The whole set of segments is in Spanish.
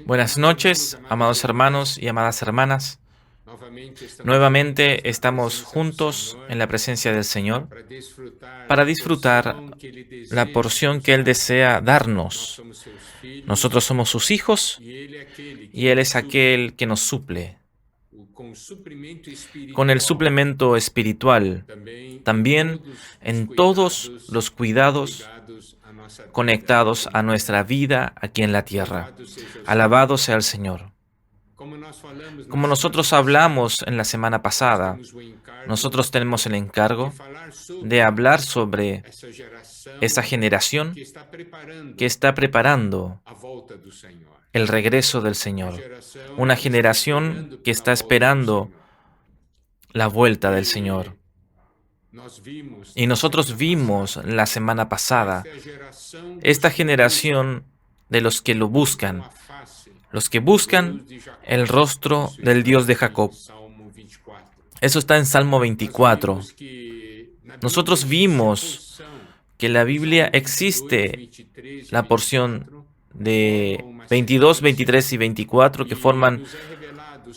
Buenas noches, amados hermanos y amadas hermanas. Nuevamente estamos juntos en la presencia del Señor para disfrutar la porción que Él desea darnos. Nosotros somos sus hijos y Él es aquel que nos suple con el suplemento espiritual, también en todos los cuidados conectados a nuestra vida aquí en la tierra. Alabado sea el Señor. Como nosotros hablamos en la semana pasada, nosotros tenemos el encargo de hablar sobre esa generación que está preparando el regreso del Señor. Una generación que está esperando la vuelta del Señor. Y nosotros vimos la semana pasada esta generación de los que lo buscan, los que buscan el rostro del Dios de Jacob. Eso está en Salmo 24. Nosotros vimos que en la Biblia existe la porción de 22, 23 y 24 que forman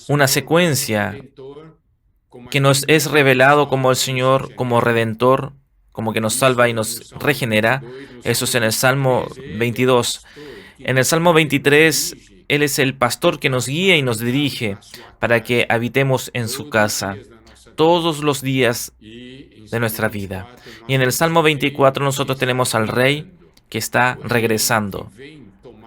una secuencia que nos es revelado como el Señor, como Redentor, como que nos salva y nos regenera. Eso es en el Salmo 22. En el Salmo 23, Él es el pastor que nos guía y nos dirige para que habitemos en su casa todos los días de nuestra vida. Y en el Salmo 24 nosotros tenemos al Rey que está regresando,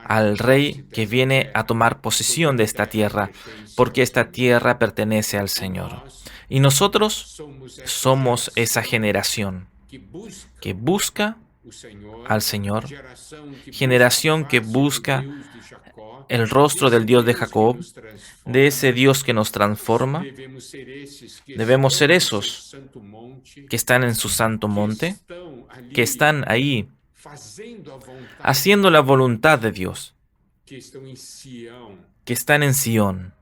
al Rey que viene a tomar posesión de esta tierra, porque esta tierra pertenece al Señor. Y nosotros somos esa generación que busca al Señor, generación que busca el rostro del Dios de Jacob, de ese Dios que nos transforma. Debemos ser esos que están en su santo monte, que están ahí haciendo la voluntad de Dios, que están en Sión,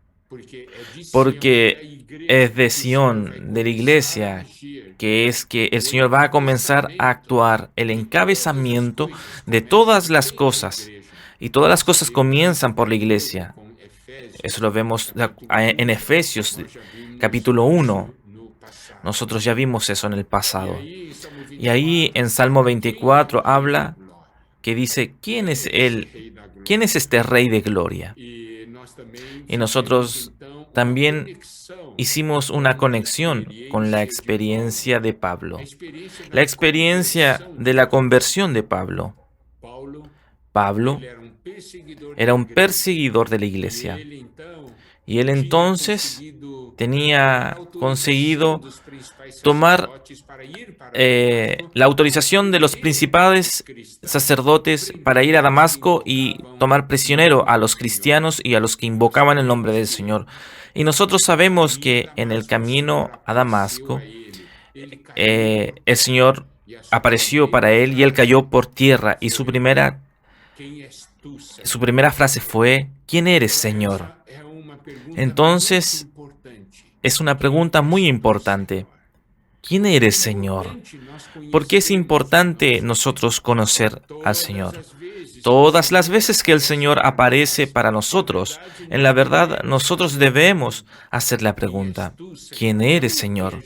porque es de Sión, de la iglesia, que es que el Señor va a comenzar a actuar el encabezamiento de todas las cosas. Y todas las cosas comienzan por la iglesia. Eso lo vemos en Efesios, capítulo 1. Nosotros ya vimos eso en el pasado. Y ahí en Salmo 24 habla que dice, ¿quién es Él? ¿Quién es este Rey de Gloria? Y nosotros también hicimos una conexión con la experiencia de Pablo. La experiencia de la conversión de Pablo. Pablo era un perseguidor de la iglesia. Y él entonces tenía conseguido tomar la autorización de los principales sacerdotes para ir a Damasco y tomar prisionero a los cristianos y a los que invocaban el nombre del Señor. Y nosotros sabemos que en el camino a Damasco, el Señor apareció para él y él cayó por tierra. Y su primera frase fue, ¿quién eres, Señor? Entonces, es una pregunta muy importante. ¿Quién eres, Señor? ¿Por qué es importante nosotros conocer al Señor? Todas las veces que el Señor aparece para nosotros, en la verdad, nosotros debemos hacer la pregunta, ¿quién eres, Señor?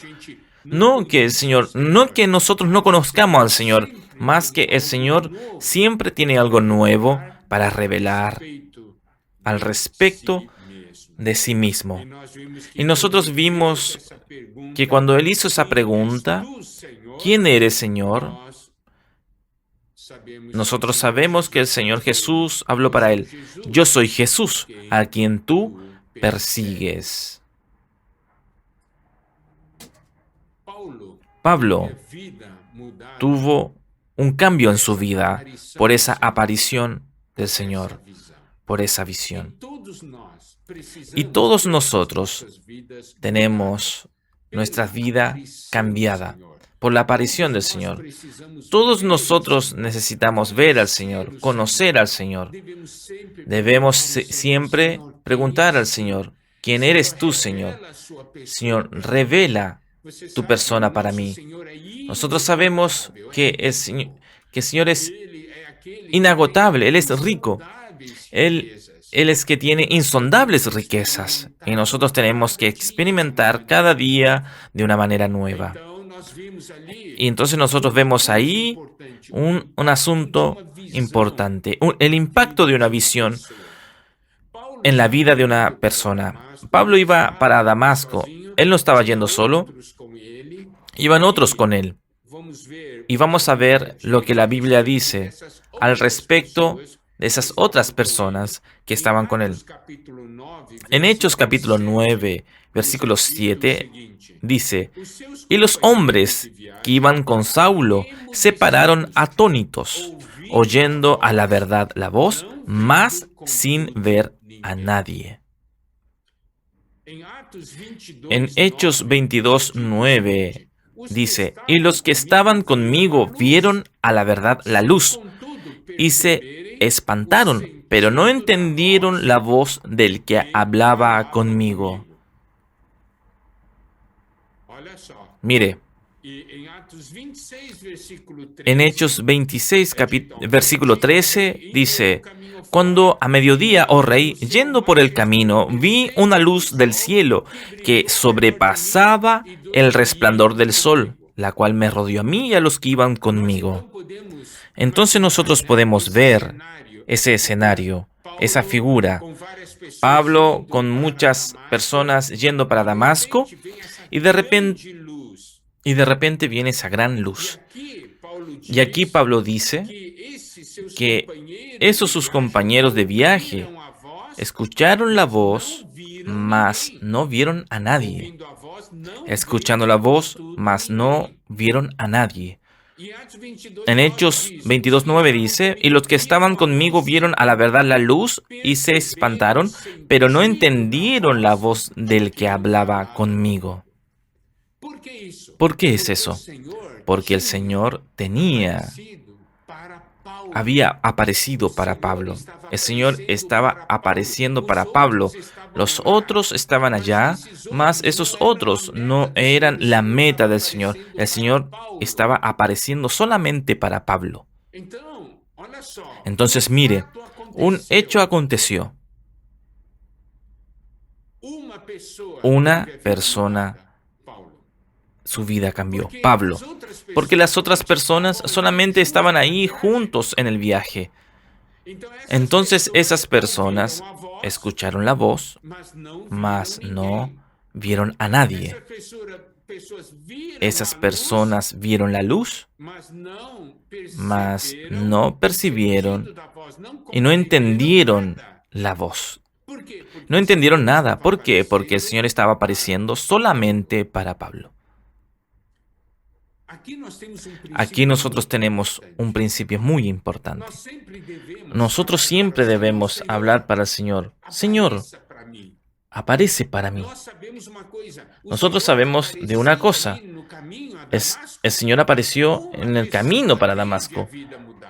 No que nosotros no conozcamos al Señor, más que el Señor siempre tiene algo nuevo para revelar al respecto de sí mismo. Y nosotros vimos que cuando Él hizo esa pregunta, ¿quién eres, Señor? Nosotros sabemos que el Señor Jesús habló para Él. Yo soy Jesús, a quien tú persigues. Pablo tuvo un cambio en su vida por esa aparición del Señor, por esa visión. Y todos nosotros tenemos nuestra vida cambiada por la aparición del Señor. Todos nosotros necesitamos ver al Señor, conocer al Señor. Debemos siempre preguntar al Señor, ¿quién eres tú, Señor? Señor, revela tu persona para mí. Nosotros sabemos que el Señor es inagotable, Él es rico. Él Él es que tiene insondables riquezas y nosotros tenemos que experimentar cada día de una manera nueva. Y entonces nosotros vemos ahí un asunto importante, el impacto de una visión en la vida de una persona. Pablo iba para Damasco. Él no estaba yendo solo, iban otros con él. Y vamos a ver lo que la Biblia dice al respecto de esas otras personas que estaban con él. En Hechos capítulo 9, versículo 7, dice: y los hombres que iban con Saulo se pararon atónitos, oyendo a la verdad la voz, mas sin ver a nadie. En Hechos 22, 9 dice: y los que estaban conmigo vieron a la verdad la luz y se espantaron, pero no entendieron la voz del que hablaba conmigo. Mire, en Hechos 26, versículo 13, dice: cuando a mediodía, oh rey, yendo por el camino, vi una luz del cielo que sobrepasaba el resplandor del sol, la cual me rodeó a mí y a los que iban conmigo. Entonces nosotros podemos ver ese escenario, esa figura. Pablo con muchas personas yendo para Damasco y de repente viene esa gran luz. Y aquí Pablo dice que esos sus compañeros de viaje escucharon la voz, mas no vieron a nadie. Escuchando la voz, mas no vieron a nadie. En Hechos 22:9 dice: y los que estaban conmigo vieron a la verdad la luz y se espantaron, pero no entendieron la voz del que hablaba conmigo. ¿Por qué es eso? Porque el Señor había aparecido para Pablo. El Señor estaba apareciendo para Pablo. Los otros estaban allá, mas esos otros no eran la meta del Señor. El Señor estaba apareciendo solamente para Pablo. Entonces, mire, un hecho aconteció. Una persona, su vida cambió, Pablo, porque las otras personas solamente estaban ahí juntos en el viaje. Entonces esas personas escucharon la voz, mas no vieron a nadie. Esas personas vieron la luz, mas no percibieron y no entendieron la voz. No entendieron nada. ¿Por qué? Porque el Señor estaba apareciendo solamente para Pablo. Aquí nosotros tenemos un principio muy importante. Nosotros siempre debemos hablar para el Señor: Señor, aparece para mí. Nosotros sabemos de una cosa. El Señor apareció en el camino para Damasco,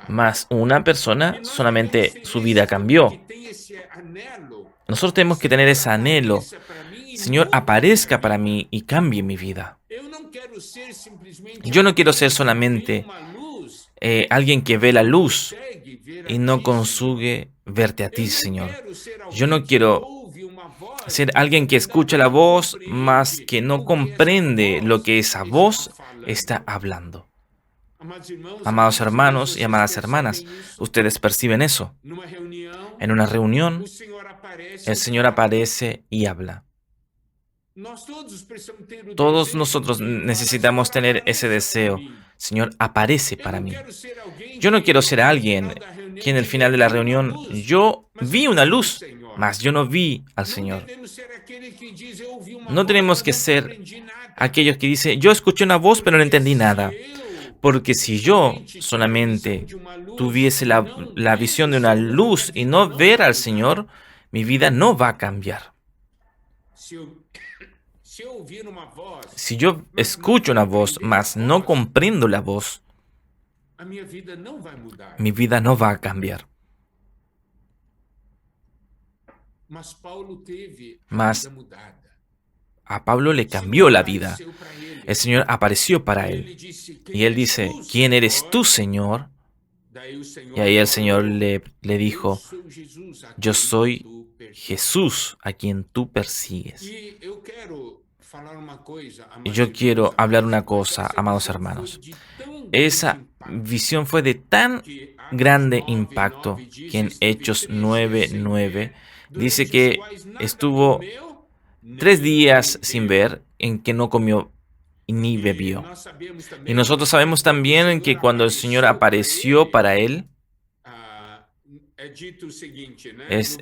mas una persona solamente su vida cambió. Nosotros tenemos que tener ese anhelo: Señor, aparezca para mí y cambie mi vida. Yo no quiero ser solamente alguien que ve la luz y no consigue verte a ti, Señor. Yo no quiero ser alguien que escucha la voz, mas que no comprende lo que esa voz está hablando. Amados hermanos y amadas hermanas, ustedes perciben eso. En una reunión, el Señor aparece y habla. Todos nosotros necesitamos tener ese deseo: Señor, aparece para mí. Yo no quiero ser alguien que en el final de la reunión yo vi una luz, mas yo no vi al Señor. No tenemos que ser aquellos que dicen: yo escuché una voz pero no entendí nada. Porque si yo solamente tuviese la visión de una luz y no ver al Señor, mi vida no va a cambiar. Si yo escucho una voz, mas no comprendo la voz, mi vida no va a cambiar. Mas a Pablo le cambió la vida. El Señor apareció para él. Y él dice: ¿quién eres tú, Señor? Y ahí el Señor le dijo, yo soy Jesús a quien tú persigues. Y yo quiero hablar una cosa, amados hermanos. Esa visión fue de tan grande impacto que en Hechos 9:9 dice que estuvo 3 días sin ver, en que no comió ni bebió. Y nosotros sabemos también que cuando el Señor apareció para él, es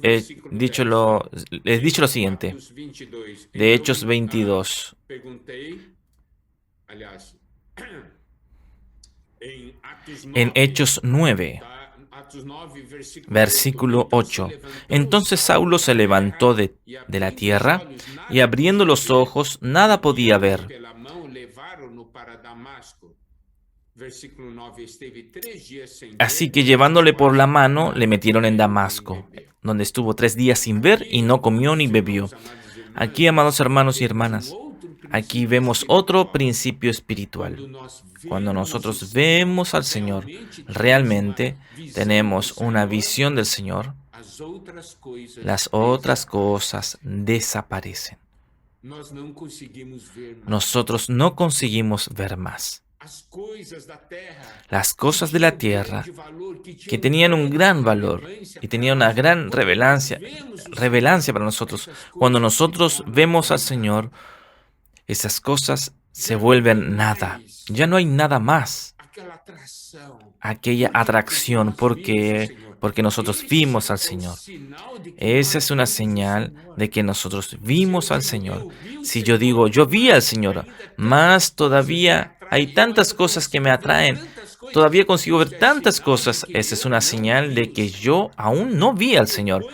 dicho lo siguiente, de Hechos 22. En Hechos 9, versículo 8. Entonces Saulo se levantó de la tierra y abriendo los ojos nada podía ver. Así que llevándole por la mano le metieron en Damasco, donde estuvo 3 días sin ver y no comió ni bebió. Aquí, amados hermanos y hermanas, aquí vemos otro principio espiritual. Cuando nosotros vemos al Señor, realmente tenemos una visión del Señor, las otras cosas desaparecen. Nosotros no conseguimos ver más. Las cosas de la tierra, que tenían un gran valor y tenían una gran revelancia para nosotros. Cuando nosotros vemos al Señor, esas cosas se vuelven nada. Ya no hay nada más. Aquella atracción porque nosotros vimos al Señor. Esa es una señal de que nosotros vimos al Señor. Si yo digo, yo vi al Señor, más todavía hay tantas cosas que me atraen, todavía consigo ver tantas cosas, esa es una señal de que yo aún no vi al Señor.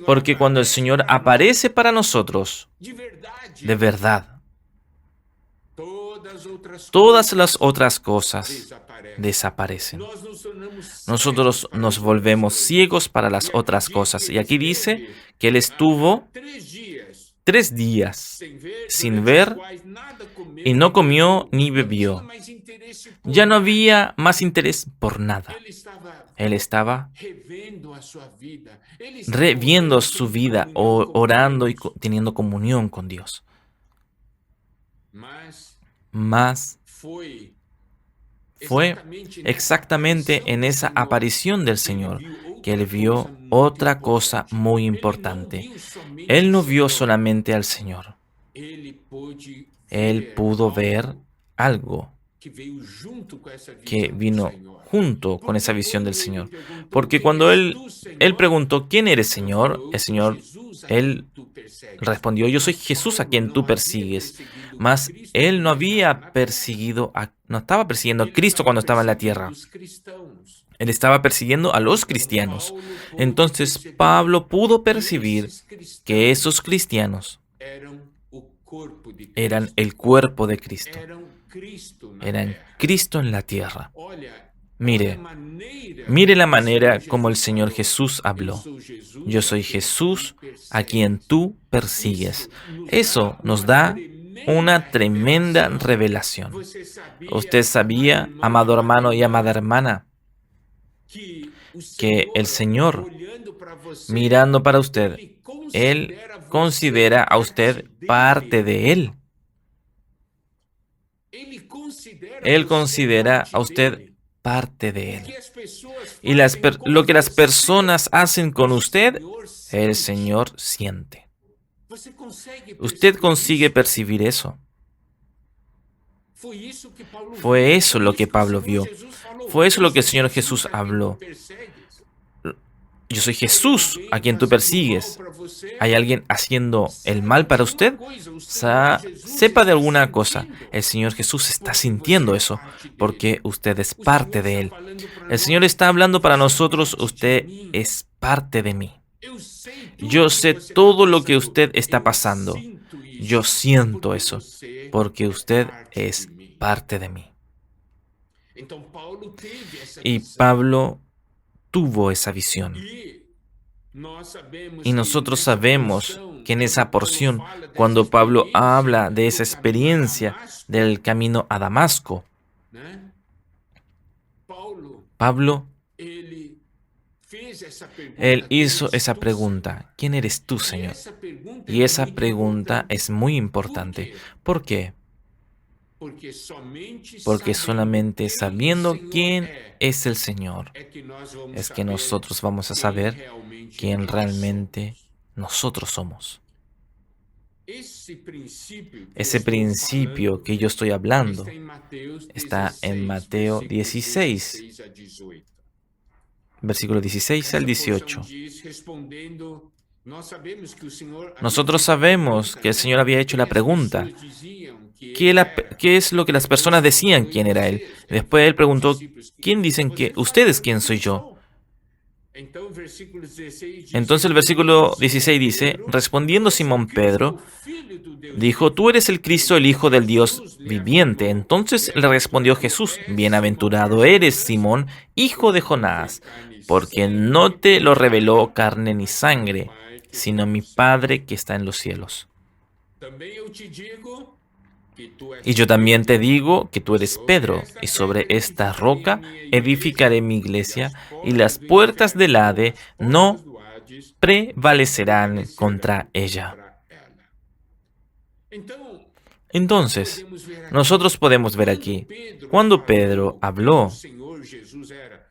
Porque cuando el Señor aparece para nosotros, de verdad, todas las otras cosas desaparecen. Nosotros nos volvemos ciegos para las otras cosas. Y aquí dice que él estuvo 3 días sin ver y no comió ni bebió. Ya no había más interés por nada. Él estaba reviendo su vida, orando y teniendo comunión con Dios. Mas fue exactamente en esa aparición del Señor que él vio otra cosa muy importante. Él no vio solamente al Señor. Él pudo ver algo que vino junto con esa visión del Señor. Porque cuando él preguntó, ¿quién eres, Señor? Él respondió, yo soy Jesús a quien tú persigues. Mas él no estaba persiguiendo a Cristo cuando estaba en la tierra. Él estaba persiguiendo a los cristianos. Entonces Pablo pudo percibir que esos cristianos eran el cuerpo de Cristo. Eran Cristo en la tierra. Mire la manera como el Señor Jesús habló. Yo soy Jesús a quien tú persigues. Eso nos da una tremenda revelación. Usted sabía, amado hermano y amada hermana, que el Señor, mirando para usted, Él considera a usted parte de Él. Él considera a usted parte de Él. Y lo que las personas hacen con usted, el Señor siente. Usted consigue percibir eso. Fue eso lo que Pablo vio. Fue eso lo que el Señor Jesús habló. Yo soy Jesús a quien tú persigues. ¿Hay alguien haciendo el mal para usted? Sepa de alguna cosa. El Señor Jesús está sintiendo eso porque usted es parte de Él. El Señor está hablando para nosotros. Usted es parte de mí. Yo sé todo lo que usted está pasando. Yo siento eso porque usted es parte de mí. Y Pablo tuvo esa visión. Y nosotros sabemos que en esa porción, cuando Pablo habla de esa experiencia del camino a Damasco, Pablo Él hizo esa pregunta, ¿quién eres tú, Señor? Y esa pregunta es muy importante. ¿Por qué? Porque solamente sabiendo quién es el Señor, es que nosotros vamos a saber quién realmente nosotros somos. Ese principio que yo estoy hablando está en Mateo 16, versículo 16 al 18. Nosotros sabemos que el Señor había hecho la pregunta, ¿qué es lo que las personas decían quién era Él? Después Él preguntó, ¿quién dicen que ustedes quién soy yo? Entonces el versículo 16 dice, respondiendo Simón Pedro, dijo, tú eres el Cristo, el Hijo del Dios viviente. Entonces le respondió Jesús, bienaventurado eres, Simón, hijo de Jonás, porque no te lo reveló carne ni sangre, sino mi Padre que está en los cielos. Y yo también te digo que tú eres Pedro, y sobre esta roca edificaré mi iglesia, y las puertas del Hade no prevalecerán contra ella. Entonces, nosotros podemos ver aquí, cuando Pedro habló,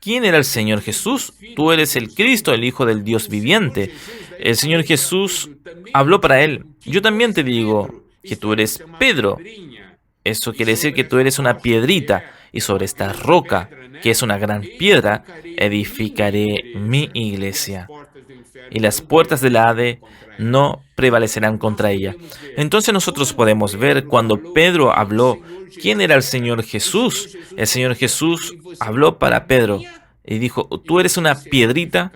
¿quién era el Señor Jesús? Tú eres el Cristo, el Hijo del Dios viviente. El Señor Jesús habló para él. Yo también te digo que tú eres Pedro. Eso quiere decir que tú eres una piedrita, y sobre esta roca, que es una gran piedra, edificaré mi iglesia, y las puertas del Hade no prevalecerán contra ella. Entonces nosotros podemos ver cuando Pedro habló quién era el Señor Jesús. El Señor Jesús habló para Pedro y dijo, tú eres una piedrita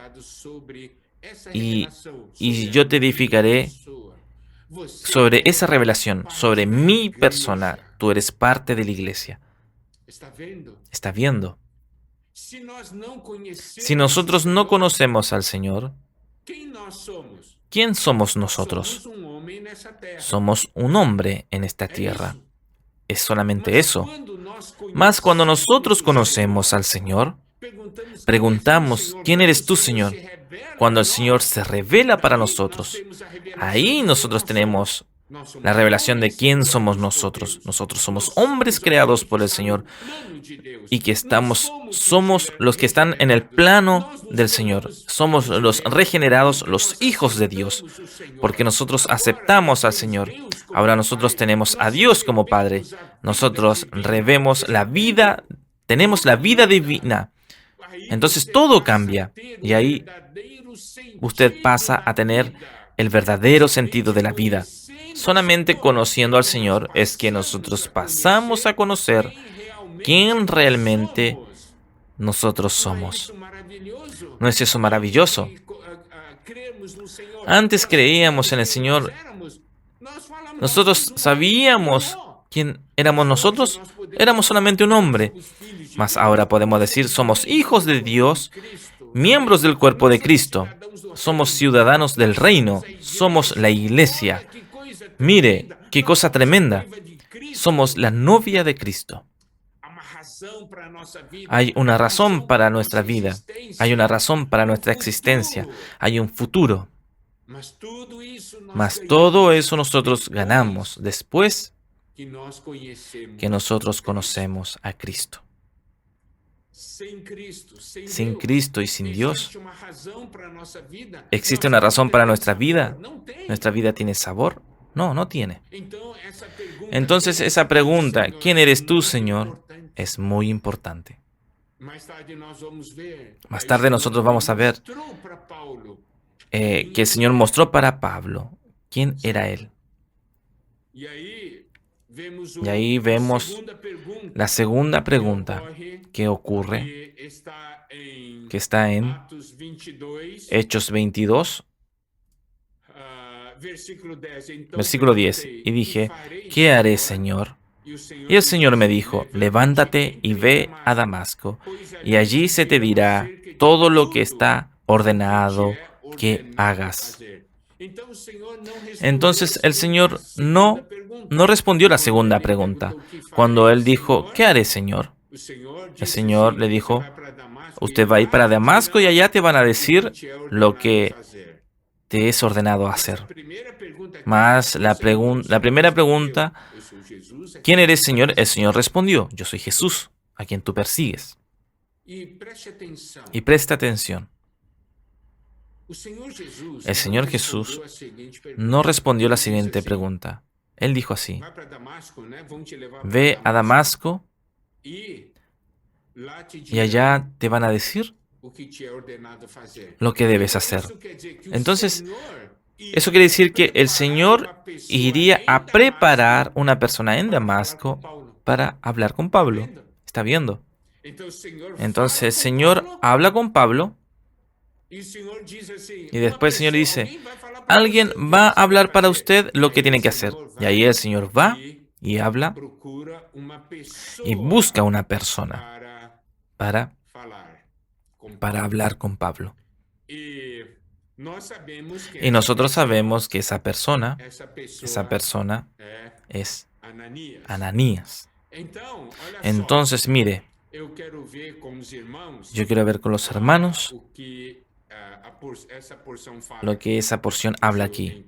y, y yo te edificaré sobre esa revelación, sobre mi persona. Tú eres parte de la iglesia. ¿Está viendo? Si nosotros no conocemos al Señor, ¿quién somos nosotros? Somos un hombre en esta tierra. Es solamente eso. Mas cuando nosotros conocemos al Señor, preguntamos, ¿quién eres tú, Señor? Cuando el Señor se revela para nosotros, ahí nosotros tenemos la revelación de quién somos nosotros. Nosotros somos hombres creados por el Señor y que somos los que están en el plano del Señor. Somos los regenerados, los hijos de Dios, porque nosotros aceptamos al Señor. Ahora nosotros tenemos a Dios como Padre. Nosotros revemos la vida, tenemos la vida divina. Entonces todo cambia y ahí usted pasa a tener el verdadero sentido de la vida. Solamente conociendo al Señor es que nosotros pasamos a conocer quién realmente nosotros somos. ¿No es eso maravilloso? Antes creíamos en el Señor. Nosotros sabíamos quién éramos nosotros. Éramos solamente un hombre. Mas ahora podemos decir, somos hijos de Dios, miembros del cuerpo de Cristo. Somos ciudadanos del reino. Somos la iglesia. Mire, qué cosa tremenda. Somos la novia de Cristo. Hay una razón para nuestra vida. Hay una razón para nuestra existencia. Hay un futuro. Mas todo eso nosotros ganamos después que nosotros conocemos a Cristo. Sin Cristo y sin Dios, ¿existe una razón para nuestra vida? ¿Nuestra vida tiene sabor? No, no tiene. Entonces esa pregunta, ¿quién eres tú, Señor?, es muy importante. Más tarde nosotros vamos a ver que el Señor mostró para Pablo quién era Él. Y ahí vemos la segunda pregunta que ocurre, que está en Hechos 22, versículo 10. Y dije, ¿qué haré, Señor? Y el Señor me dijo, levántate y ve a Damasco, y allí se te dirá todo lo que está ordenado que hagas. Entonces el Señor no respondió la segunda pregunta. Cuando Él dijo, ¿qué haré, Señor? El Señor le dijo, usted va a ir para Damasco y allá te van a decir lo que te es ordenado hacer. Mas la primera pregunta, ¿quién eres, Señor? El Señor respondió, yo soy Jesús, a quien tú persigues. Y presta atención. El Señor Jesús no respondió la siguiente pregunta. Él dijo así, ve a Damasco y allá te van a decir lo que debes hacer. Entonces, eso quiere decir que el Señor iría a preparar una persona en Damasco para hablar con Pablo. ¿Está viendo? Entonces el Señor habla con Pablo y después el Señor dice, alguien va a hablar para usted lo que tiene que hacer. Y ahí el Señor va y habla y busca una persona para hablar con Pablo. Y nosotros sabemos que esa persona es Ananías. Entonces, mire, yo quiero ver con los hermanos lo que esa porción habla aquí.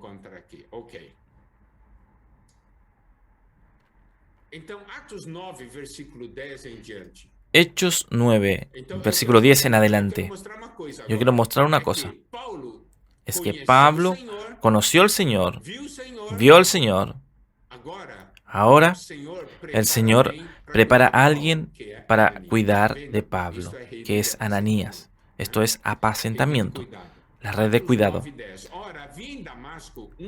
Hechos 9, versículo 10 en adelante. Yo quiero mostrar una cosa. Es que Pablo conoció al Señor, vio al Señor. Ahora el Señor prepara a alguien para cuidar de Pablo, que es Ananías. Esto es apacentamiento, la red de cuidado.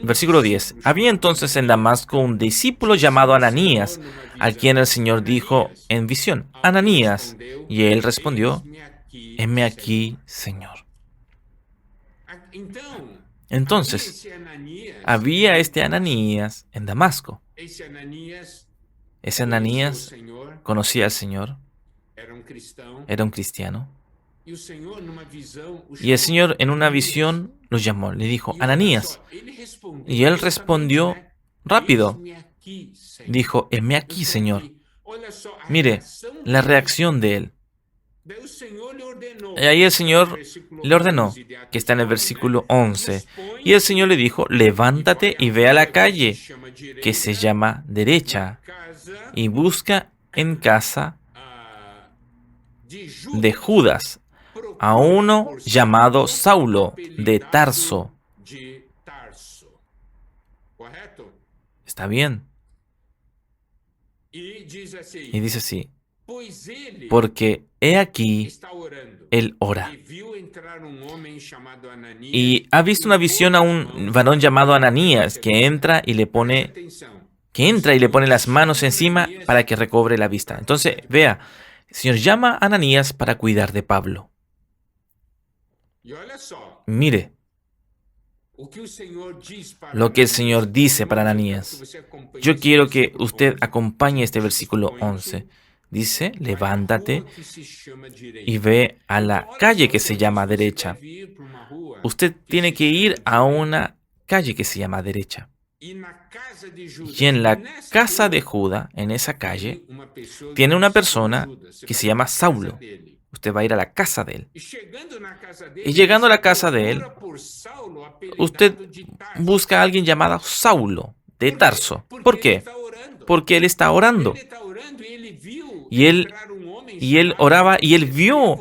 Versículo 10. Había entonces en Damasco un discípulo llamado Ananías, a quien el Señor dijo en visión, Ananías. Y él respondió, heme aquí, Señor. Entonces, había este Ananías en Damasco. Ese Ananías conocía al Señor, era un cristiano. Y el Señor en una visión lo llamó, le dijo, Ananías. Y él respondió rápido. Dijo, heme aquí, Señor. Mire, la reacción de él. Y ahí el Señor le ordenó, que está en el versículo 11. Y el Señor le dijo, levántate y ve a la calle, que se llama derecha, y busca en casa de Judas a uno llamado Saulo de Tarso. ¿Está bien? Y dice así, porque he aquí, él ora. Y ha visto una visión a un varón llamado Ananías que entra y le pone las manos encima para que recobre la vista. Entonces, vea, el Señor llama a Ananías para cuidar de Pablo. Mire lo que el Señor dice para Ananías. Yo quiero que usted acompañe este versículo 11. Dice, levántate y ve a la calle que se llama derecha. Usted tiene que ir a una calle que se llama derecha. Y en la casa de Judá, en esa calle, tiene una persona que se llama Saulo. Usted va a ir a la casa de él. Y llegando a la casa de él, usted busca a alguien llamado Saulo de Tarso. ¿Por qué? Porque él está orando. Y él oraba y él vio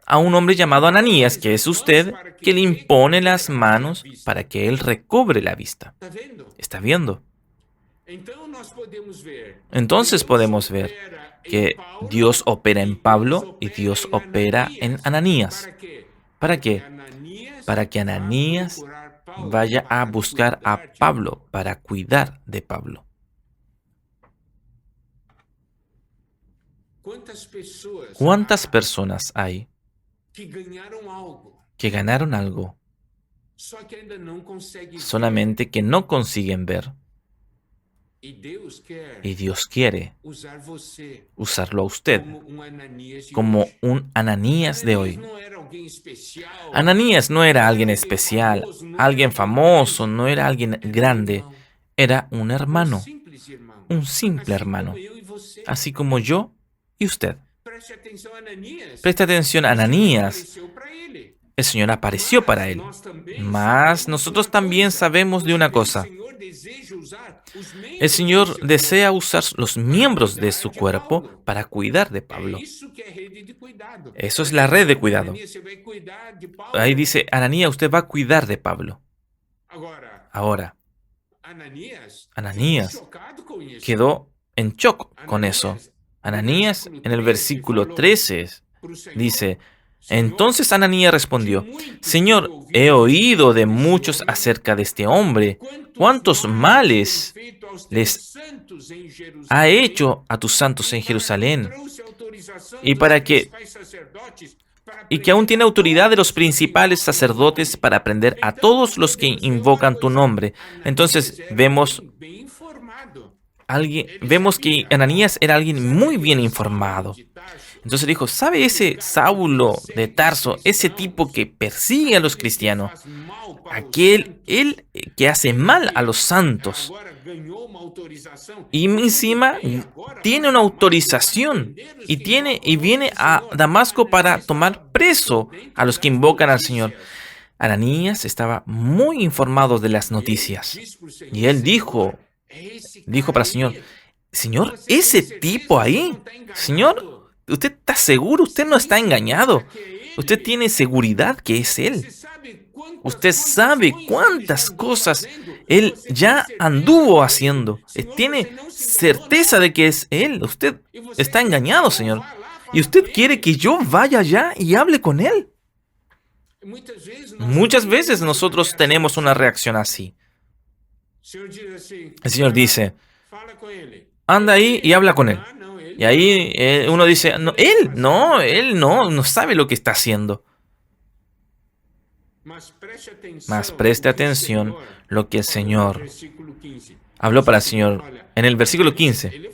a un hombre llamado Ananías, que es usted, que le impone las manos para que él recobre la vista. ¿Está viendo? Entonces podemos ver que Dios opera en Pablo y Dios opera en Ananías. ¿Para qué? Para que Ananías vaya a buscar a Pablo, para cuidar de Pablo. ¿Cuántas personas hay que ganaron algo, solamente que no consiguen ver? Y Dios quiere usarlo a usted como un Ananías de hoy. Ananías no era alguien especial, alguien famoso, no era alguien grande. Era un simple hermano, así como yo y usted. Presta atención, Ananías. El Señor apareció para él. Mas nosotros también sabemos de una cosa. El Señor desea usar los miembros de su cuerpo para cuidar de Pablo. Eso es la red de cuidado. Ahí dice, Ananías, usted va a cuidar de Pablo. Ahora, Ananías quedó en shock con eso. Ananías, en el versículo 13, dice, entonces Ananías respondió, Señor, he oído de muchos acerca de este hombre, cuántos males les ha hecho a tus santos en Jerusalén, y que aún tiene autoridad de los principales sacerdotes para prender a todos los que invocan tu nombre. Entonces vemos que Ananías era alguien muy bien informado. Entonces dijo, ¿sabe ese Saulo de Tarso, ese tipo que persigue a los cristianos? Él que hace mal a los santos. Y encima tiene una autorización y viene a Damasco para tomar preso a los que invocan al Señor. Ananías estaba muy informado de las noticias. Y él dijo para el Señor, Señor, ese tipo ahí, Señor, ¿usted está seguro? Usted no está engañado. Usted tiene seguridad que es él. Usted sabe cuántas cosas él ya anduvo haciendo. Tiene certeza de que es él. Usted está engañado, Señor. Y usted quiere que yo vaya allá y hable con él. Muchas veces nosotros tenemos una reacción así. El Señor dice, anda ahí y habla con él. Y ahí uno dice, no, él no sabe lo que está haciendo. Mas preste atención lo que el Señor habló para el Señor. En el versículo 15,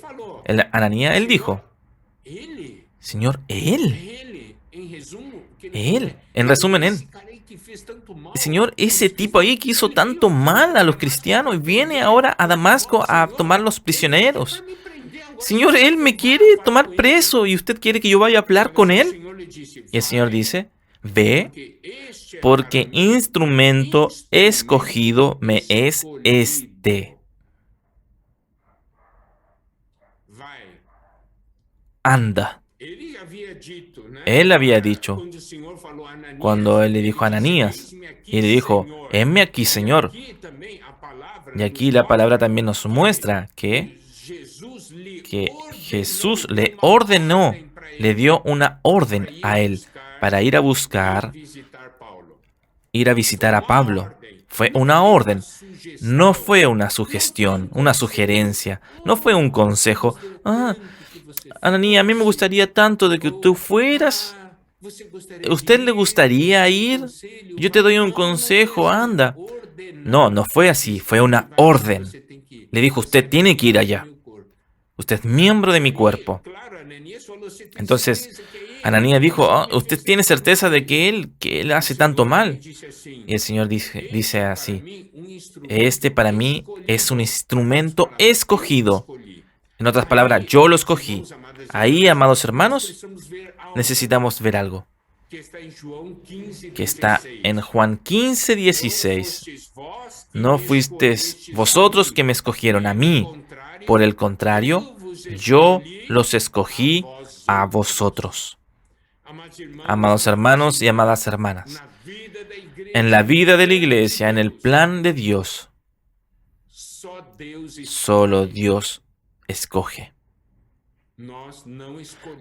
Ananías, él dijo, Señor, él. En resumen, él. Señor, ese tipo ahí que hizo tanto mal a los cristianos viene ahora a Damasco a tomar los prisioneros. Señor, él me quiere tomar preso y usted quiere que yo vaya a hablar con él. Y el Señor dice, ve, porque instrumento escogido me es este. Anda. Él había dicho, cuando él le dijo a Ananías, y le dijo, heme aquí, Señor. Y aquí la palabra también nos muestra que Jesús le ordenó, le dio una orden a él para ir a visitar a Pablo. Fue una orden, no fue una sugestión, una sugerencia, no fue un consejo. Ananías, a mí me gustaría tanto de que tú fueras. ¿Usted le gustaría ir? Yo te doy un consejo, anda. No fue así, fue una orden. Le dijo, usted tiene que ir allá. Usted es miembro de mi cuerpo. Entonces, Ananías dijo, ¿usted tiene certeza de que él hace tanto mal? Y el Señor dice así, este para mí es un instrumento escogido. En otras palabras, yo lo escogí. Ahí, amados hermanos, necesitamos ver algo que está en Juan 15, 16. No fuisteis vosotros que me escogieron a mí. Por el contrario, yo los escogí a vosotros. Amados hermanos y amadas hermanas, en la vida de la iglesia, en el plan de Dios, solo Dios escoge.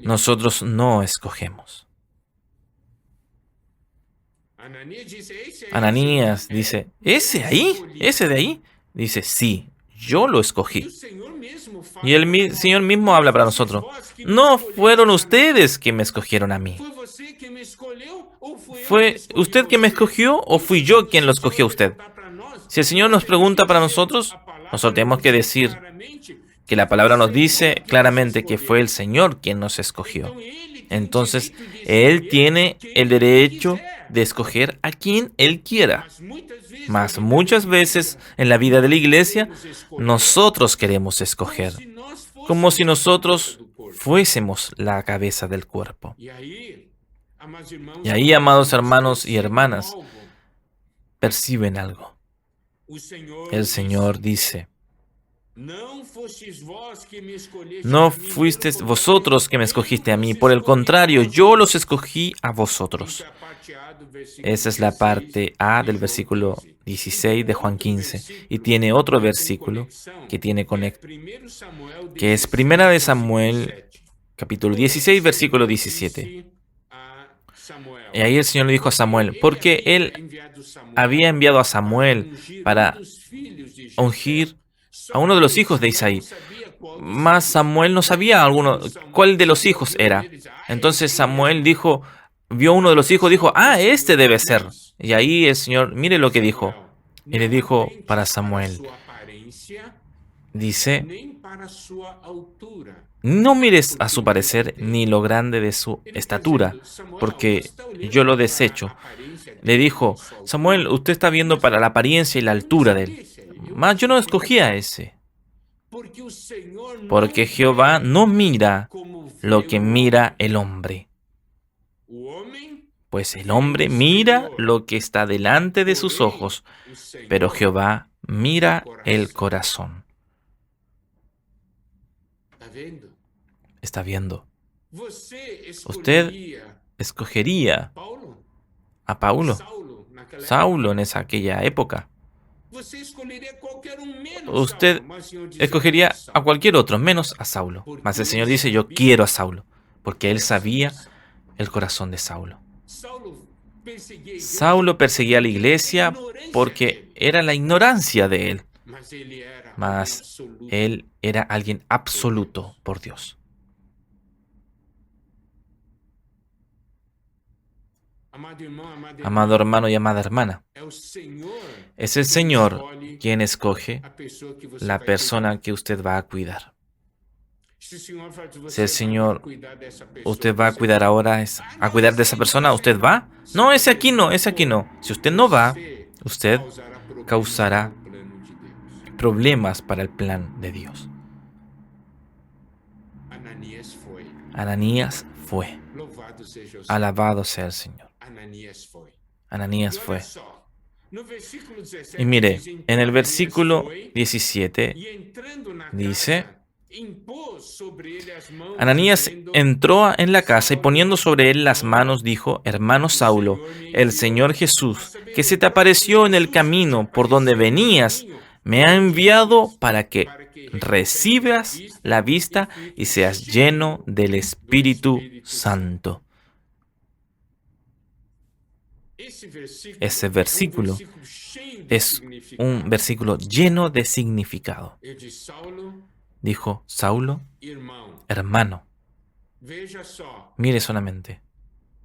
Nosotros no escogemos. Ananías dice, ¿ese de ahí? Dice, sí, yo lo escogí. Y el Señor mismo habla para nosotros. No fueron ustedes que me escogieron a mí. ¿Fue usted que me escogió o fui yo quien lo escogió a usted? Si el Señor nos pregunta para nosotros tenemos que decir que la palabra nos dice claramente que fue el Señor quien nos escogió. Entonces, Él tiene el derecho de escoger a quien Él quiera. Mas muchas veces en la vida de la iglesia, nosotros queremos escoger. como si nosotros fuésemos la cabeza del cuerpo. Y ahí, amados hermanos y hermanas, perciben algo. El Señor dice: no fuisteis vosotros que me escogiste a mí, por el contrario, yo los escogí a vosotros. Esa es la parte A del versículo 16 de Juan 15. Y tiene otro versículo que que es Primera de Samuel, capítulo 16, versículo 17. Y ahí el Señor le dijo a Samuel, porque él había enviado a Samuel para ungir a uno de los hijos de Isaí. Mas Samuel no sabía cuál de los hijos era. Entonces Samuel vio uno de los hijos, dijo: este debe ser. Y ahí el Señor, mire lo que dijo. Y le dijo para Samuel, dice: no mires a su parecer ni lo grande de su estatura, porque yo lo desecho. Le dijo: Samuel, usted está viendo para la apariencia y la altura de él. Mas yo no escogí a ese. Porque Jehová no mira lo que mira el hombre. Pues el hombre mira lo que está delante de sus ojos, pero Jehová mira el corazón. ¿Está viendo? Usted escogería a Saulo en aquella época. Usted escogería a cualquier otro, menos a Saulo. Mas el Señor dice: yo quiero a Saulo, porque él sabía el corazón de Saulo. Saulo perseguía a la iglesia porque era la ignorancia de él. Mas él era alguien absoluto por Dios. Amado hermano y amada hermana, es el Señor quien escoge la persona que usted va a cuidar. Si el Señor, usted va a cuidar ahora, a cuidar de esa persona, ¿usted va? No, ese aquí no. Si usted no va, usted causará problemas para el plan de Dios. Ananías fue. Alabado sea el Señor. Ananías fue. Y mire, en el versículo 17 dice: Ananías entró en la casa y poniendo sobre él las manos dijo: hermano Saulo, el Señor Jesús, que se te apareció en el camino por donde venías, me ha enviado para que recibas la vista y seas lleno del Espíritu Santo. Ese versículo es un versículo lleno de significado. Dijo: Saulo, hermano. Mire solamente,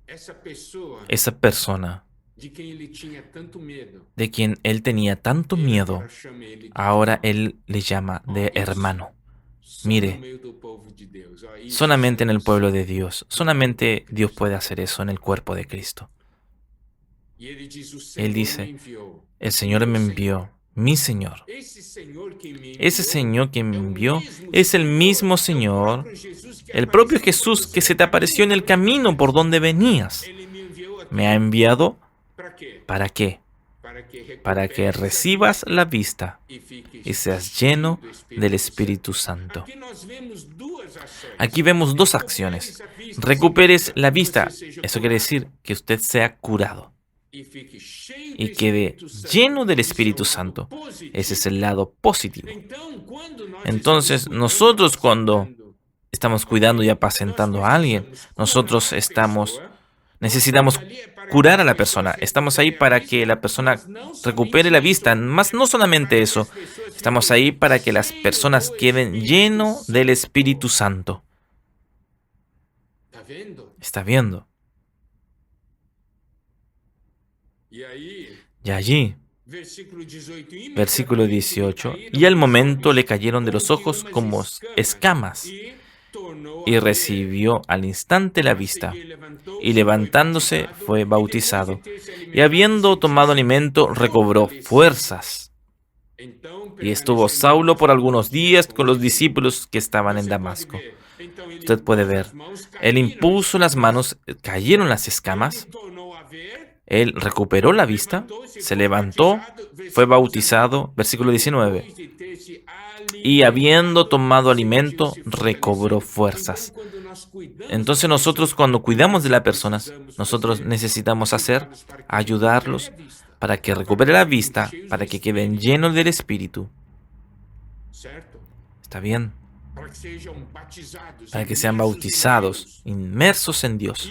esa persona de quien él tenía tanto miedo, ahora él le llama de hermano. Mire, solamente en el pueblo de Dios, solamente Dios puede hacer eso en el cuerpo de Cristo. Él dice: el Señor me envió, mi Señor. Ese Señor que me envió es el mismo Señor, el propio Jesús que se te apareció en el camino por donde venías. Me ha enviado, ¿para qué? Para que recibas la vista y seas lleno del Espíritu Santo. Aquí vemos dos acciones. Recuperes la vista. Eso quiere decir que usted sea curado y quede lleno del Espíritu Santo. Ese es el lado positivo. Entonces, nosotros cuando estamos cuidando y apacentando a alguien, nosotros necesitamos curar a la persona. Estamos ahí para que la persona recupere la vista. Más no solamente eso, estamos ahí para que las personas queden llenos del Espíritu Santo. ¿Está viendo? Y allí, versículo 18, y al momento le cayeron de los ojos como escamas, y recibió al instante la vista, y levantándose fue bautizado, y habiendo tomado alimento recobró fuerzas. Y estuvo Saulo por algunos días con los discípulos que estaban en Damasco. Usted puede ver, él impuso las manos, cayeron las escamas, él recuperó la vista, se levantó, fue bautizado, versículo 19, y habiendo tomado alimento, recobró fuerzas. Entonces nosotros cuando cuidamos de las personas, nosotros necesitamos ayudarlos para que recupere la vista, para que queden llenos del Espíritu. ¿Está bien? Para que sean bautizados, inmersos en Dios.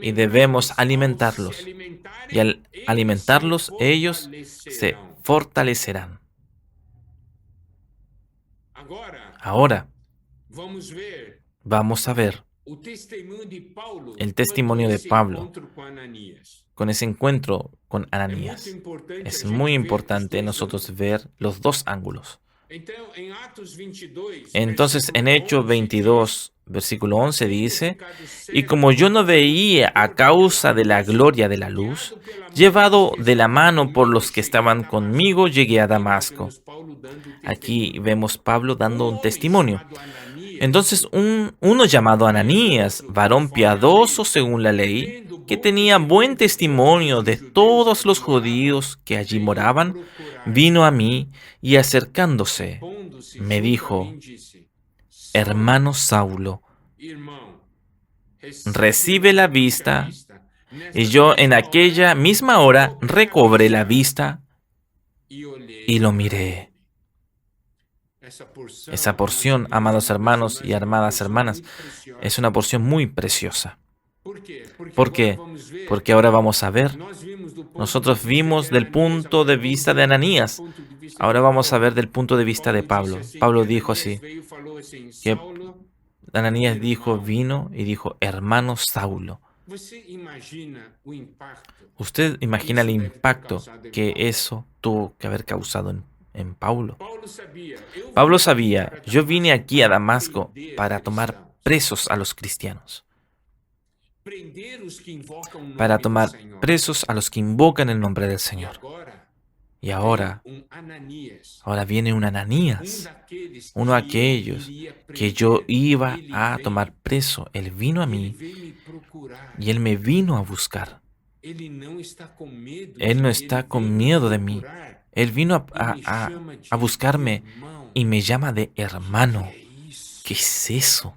Y debemos alimentarlos. Y al alimentarlos, ellos se fortalecerán. Ahora, vamos a ver el testimonio de Pablo con ese encuentro con Ananías. Es muy importante nosotros ver los dos ángulos. Entonces, en Hechos 22, versículo 11 dice, y como yo no veía a causa de la gloria de la luz, llevado de la mano por los que estaban conmigo, llegué a Damasco. Aquí vemos Pablo dando un testimonio. Entonces, uno llamado Ananías, varón piadoso según la ley, que tenía buen testimonio de todos los judíos que allí moraban, vino a mí y acercándose, me dijo, hermano Saulo, recibe la vista. Y yo en aquella misma hora recobré la vista y lo miré. Esa porción, amados hermanos y amadas hermanas, es una porción muy preciosa. ¿Por qué? Porque ahora vamos a ver. Nosotros vimos del punto de vista de Ananías. Ahora vamos a ver del punto de vista de Pablo. Pablo dijo así, que Ananías vino y dijo, hermano Saulo. ¿Usted imagina el impacto que eso tuvo que haber causado en Pablo? Pablo sabía, yo vine aquí a Damasco para tomar presos a los cristianos, para tomar presos a los que invocan el nombre del Señor. Y ahora viene un Ananías, uno de aquellos que yo iba a tomar preso. Él vino a mí y él me vino a buscar. Él no está con miedo de mí. Él vino a buscarme y me llama de hermano. ¿Qué es eso?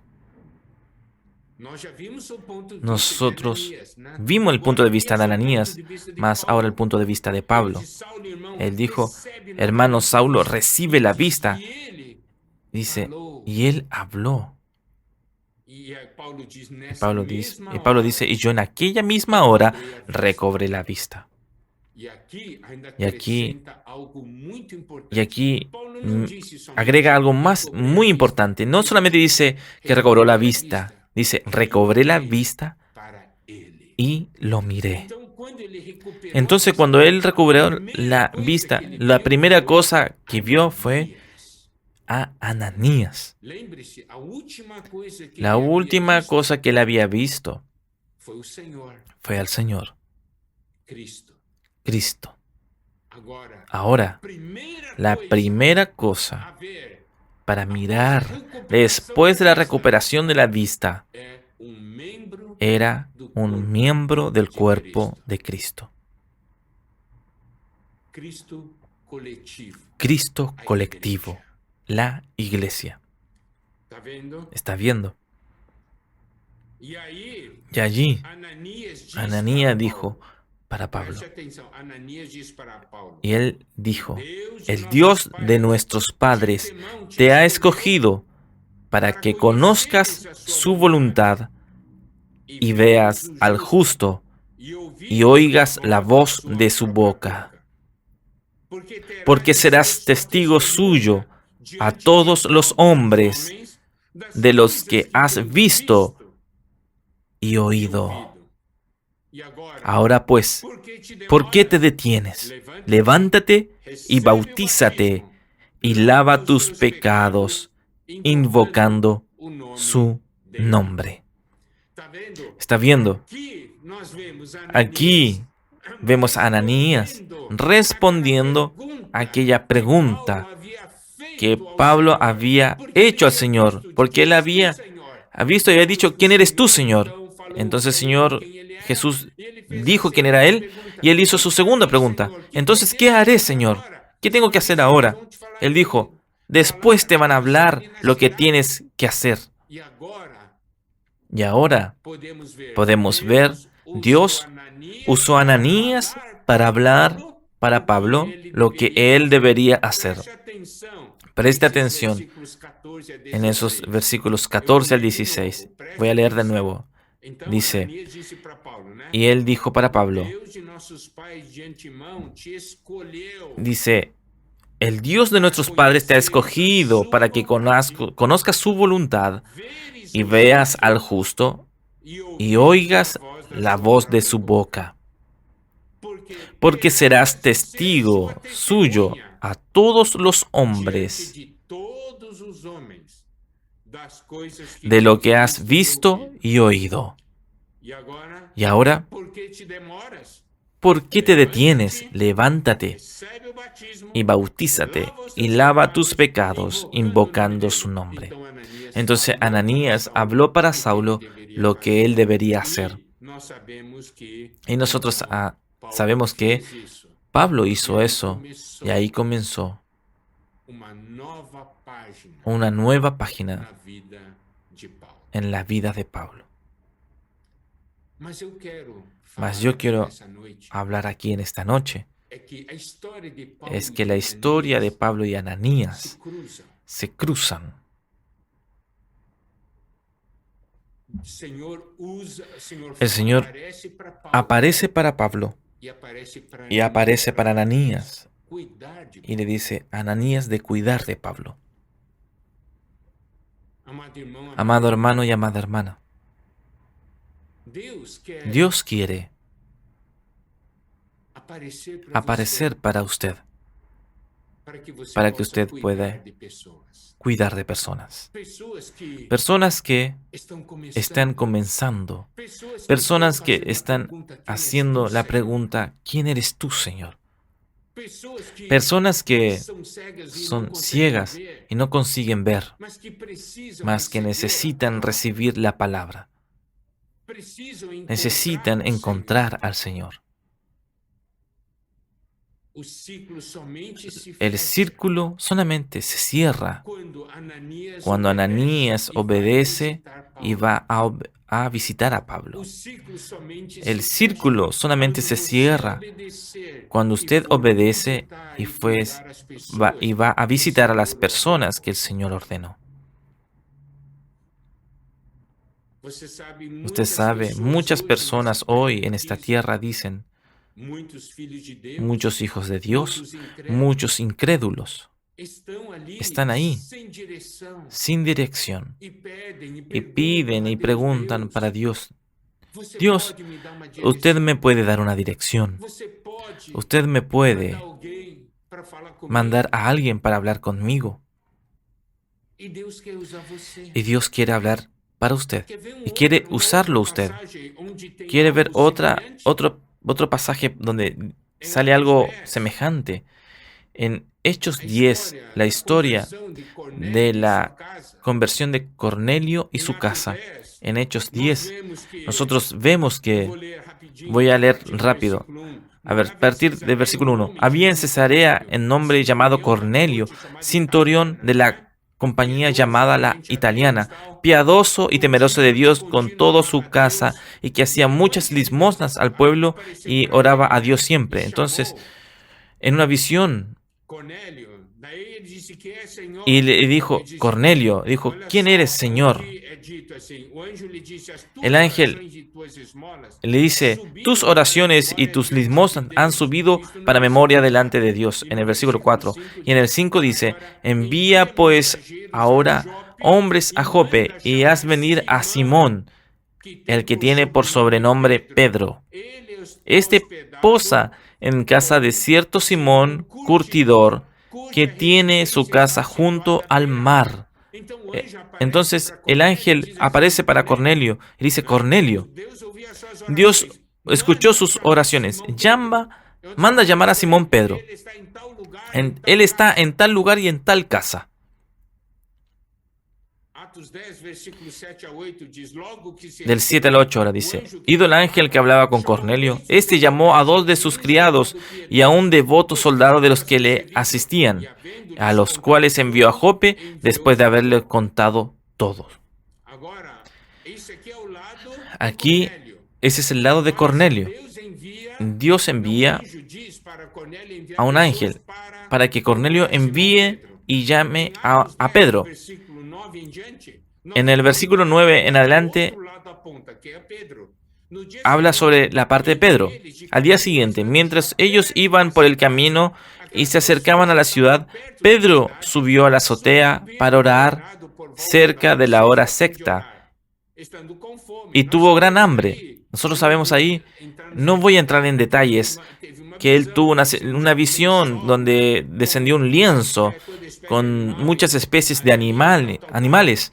Nosotros vimos el punto de vista de Ananías, más ahora el punto de vista de Pablo. Él dijo, hermano Saulo, recibe la vista. Dice, y él habló. Y Pablo dice, y yo en aquella misma hora recobré la vista. Y aquí agrega algo más muy importante. No solamente dice que recobró la vista, dice, recobré la vista y lo miré. Entonces, cuando él recobró la vista, la primera cosa que vio fue a Ananías. La última cosa que él había visto fue al Señor, Cristo. Ahora, la primera cosa para mirar después de la recuperación de la vista era un miembro del cuerpo de Cristo. Cristo colectivo, la iglesia. ¿Está viendo? Y allí, Ananías dijo para Pablo. Y él dijo, el Dios de nuestros padres te ha escogido para que conozcas su voluntad y veas al justo y oigas la voz de su boca. Porque serás testigo suyo a todos los hombres de los que has visto y oído. Ahora pues, ¿por qué te detienes? Levántate y bautízate y lava tus pecados, invocando su nombre. ¿Está viendo? Aquí Vemos a Ananías respondiendo a aquella pregunta que Pablo había hecho al Señor, porque él había visto y había dicho: ¿quién eres tú, Señor? Entonces el Señor Jesús dijo quién era él, y él hizo su segunda pregunta: entonces, ¿qué haré, Señor? ¿Qué tengo que hacer ahora? Él dijo: después te van a hablar lo que tienes que hacer. Y ahora podemos ver, Dios usó a Ananías para hablar para Pablo lo que él debería hacer. Preste atención en esos versículos 14 al 16. Voy a leer de nuevo. Dice: y él dijo para Pablo, dice: el Dios de nuestros padres te ha escogido para que conozcas su voluntad y veas al justo y oigas la voz de su boca. Porque serás testigo suyo a todos los hombres de lo que has visto y oído. Y ahora, ¿por qué te detienes? Levántate y bautízate y lava tus pecados invocando su nombre. Entonces Ananías habló para Saulo lo que él debería hacer. Y nosotros sabemos que Pablo hizo eso, y ahí comenzó una nueva página en la vida de Pablo. Mas yo quiero hablar aquí en esta noche es que la historia de Pablo y Ananías se cruzan. El Señor aparece para Pablo y aparece para Ananías y le dice a Ananías de cuidar de Pablo. Amado hermano y amada hermana, Dios quiere aparecer para usted, para que usted pueda cuidar de personas. Personas que están comenzando, personas que están haciendo la pregunta: ¿quién eres tú, Señor? Personas que son ciegas y no consiguen ver, mas que necesitan recibir la palabra. Necesitan encontrar al Señor. El círculo solamente se cierra cuando Ananías obedece y va a visitar a Pablo. El círculo solamente se cierra cuando usted obedece y va a visitar a las personas que el Señor ordenó. Usted sabe, muchas personas hoy en esta tierra dicen: muchos hijos de Dios, muchos incrédulos, están ahí, sin dirección, y piden y preguntan para Dios: Dios, usted me puede dar una dirección, usted me puede mandar a alguien para hablar conmigo. Y Dios quiere hablar para usted y quiere usarlo usted. Quiere ver otro pasaje donde sale algo semejante. En Hechos 10, la historia de la conversión de Cornelio y su casa. En Hechos 10, nosotros vemos que, voy a leer rápido, a partir del versículo 1. Había en Cesarea un nombre llamado Cornelio, centurión de la compañía llamada la Italiana, piadoso y temeroso de Dios con toda su casa, y que hacía muchas limosnas al pueblo y oraba a Dios siempre. Entonces, en una visión, y le dijo, Cornelio, dijo: ¿quién eres, Señor? El ángel le dice: tus oraciones y tus limosnas han subido para memoria delante de Dios, en el versículo 4. Y en el 5 dice: envía pues ahora hombres a Jope y haz venir a Simón, el que tiene por sobrenombre Pedro. Este posa en casa de cierto Simón, curtidor, que tiene su casa junto al mar. Entonces el ángel aparece para Cornelio y dice: Cornelio, Dios escuchó sus oraciones. Manda llamar a Simón Pedro. Él está en tal lugar y en tal casa. Del 7 al 8 ahora dice: Ido el ángel que hablaba con Cornelio, este llamó a 2 de sus criados y a un devoto soldado de los que le asistían, a los cuales envió a Jope después de haberle contado todo. Aquí, ese es el lado de Cornelio. Dios envía a un ángel para que Cornelio envíe y llame a Pedro. En el versículo 9 en adelante habla sobre la parte de Pedro. Al día siguiente, mientras ellos iban por el camino y se acercaban a la ciudad, Pedro subió a la azotea para orar cerca de la hora sexta y tuvo gran hambre. Nosotros sabemos ahí, no voy a entrar en detalles, que él tuvo una visión donde descendió un lienzo con muchas especies de animales.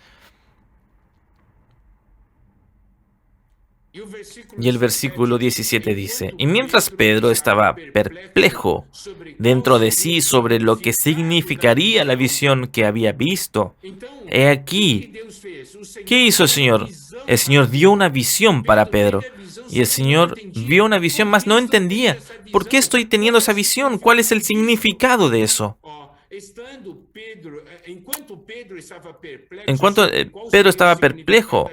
Y el versículo 17 dice: Y mientras Pedro estaba perplejo dentro de sí sobre lo que significaría la visión que había visto, he aquí, ¿qué hizo el Señor? El Señor dio una visión para Pedro. Y el Señor vio una visión, mas no entendía. ¿Por qué estoy teniendo esa visión? ¿Cuál es el significado de eso? En cuanto Pedro estaba perplejo,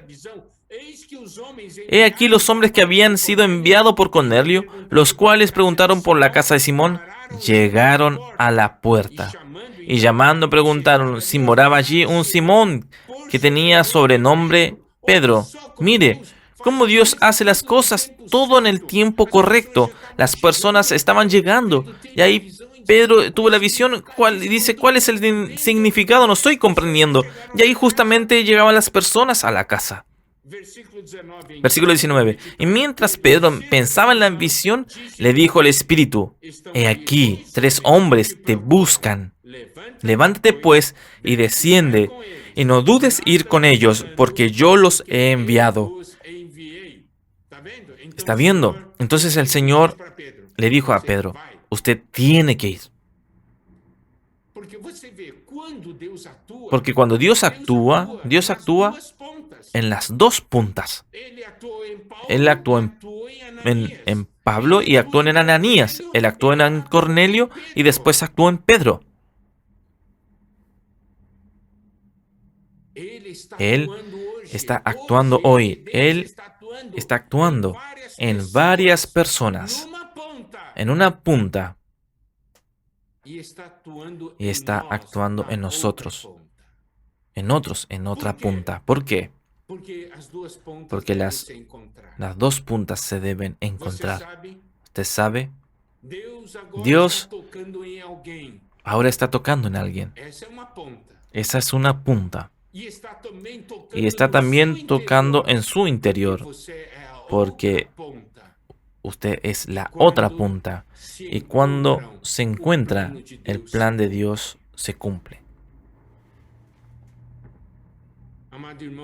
he aquí los hombres que habían sido enviados por Cornelio, los cuales preguntaron por la casa de Simón, llegaron a la puerta. Y llamando preguntaron si moraba allí un Simón que tenía sobrenombre Pedro. Mire cómo Dios hace las cosas todo en el tiempo correcto. Las personas estaban llegando y ahí Pedro tuvo la visión. Dice, ¿cuál es el significado? No estoy comprendiendo. Y ahí justamente llegaban las personas a la casa. Versículo 19. Y mientras Pedro pensaba en la visión, le dijo el Espíritu: He aquí, 3 hombres te buscan. Levántate pues y desciende, y no dudes ir con ellos, porque yo los he enviado. ¿Está viendo? Entonces el Señor le dijo a Pedro: usted tiene que ir. Porque cuando Dios actúa en las 2 puntas. Él actuó en Pablo y actuó en Ananías. Él actuó en Cornelio y después actuó en Pedro. Él está actuando hoy. Él está actuando en varias personas, en una punta, y está actuando en nosotros, en otros, en otra punta. ¿Por qué? Porque las 2 puntas se deben encontrar. ¿Usted sabe? Dios ahora está tocando en alguien. Esa es una punta. Y está también tocando en su interior, porque usted es la otra punta. Y cuando se encuentra, el plan de Dios se cumple.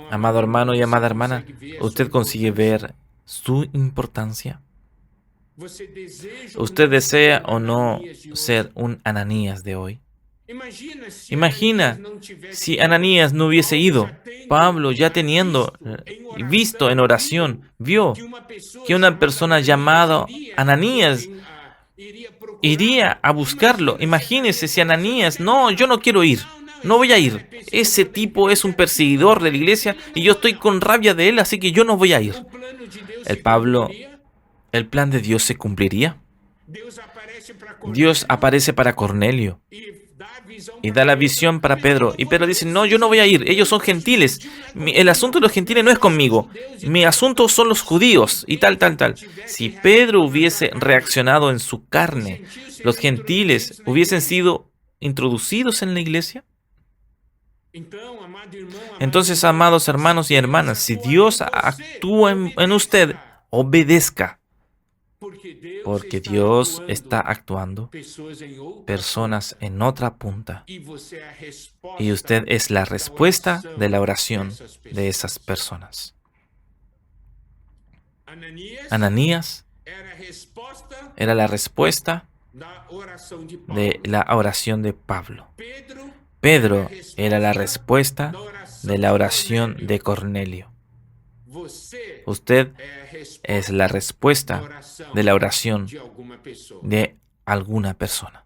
Amado hermano y amada hermana, ¿usted consigue ver su importancia? ¿Usted desea o no ser un Ananías de hoy? Imagina si Ananías no hubiese ido. Pablo, ya teniendo visto en oración, vio que una persona llamada Ananías iría a buscarlo. Imagínese si Ananías: no, yo no quiero ir. No voy a ir. Ese tipo es un perseguidor de la iglesia y yo estoy con rabia de él, así que yo no voy a ir. El plan de Dios se cumpliría. Dios aparece para Cornelio y da la visión para Pedro. Y Pedro dice: no, yo no voy a ir. Ellos son gentiles. El asunto de los gentiles no es conmigo. Mi asunto son los judíos y tal. Si Pedro hubiese reaccionado en su carne, los gentiles hubiesen sido introducidos en la iglesia. Entonces, amados hermanos y hermanas, si Dios actúa en usted, obedezca. Porque Dios está actuando personas en otra punta. Y usted es la respuesta de la oración de esas personas. Ananías era la respuesta de la oración de Pablo. Pedro era la respuesta de la oración de Cornelio. Usted es la respuesta de la oración de alguna persona.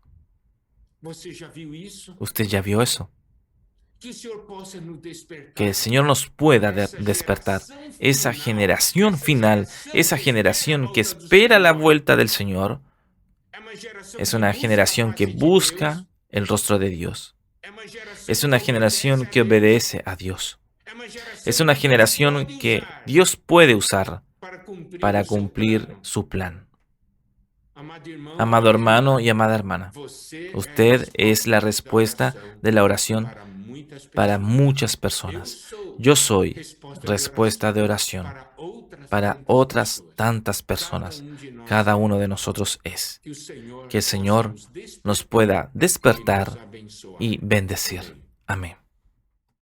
¿Usted ya vio eso? Que el Señor nos pueda despertar. Esa generación final, esa generación que espera la vuelta del Señor, es una generación que busca el rostro de Dios. Es una generación que obedece a Dios. Es una generación que Dios puede usar para cumplir su plan. Amado hermano y amada hermana, usted es la respuesta de la oración para muchas personas. Yo soy respuesta de oración para otras tantas personas. Cada uno de nosotros es. Que el Señor nos pueda despertar y bendecir. Amén.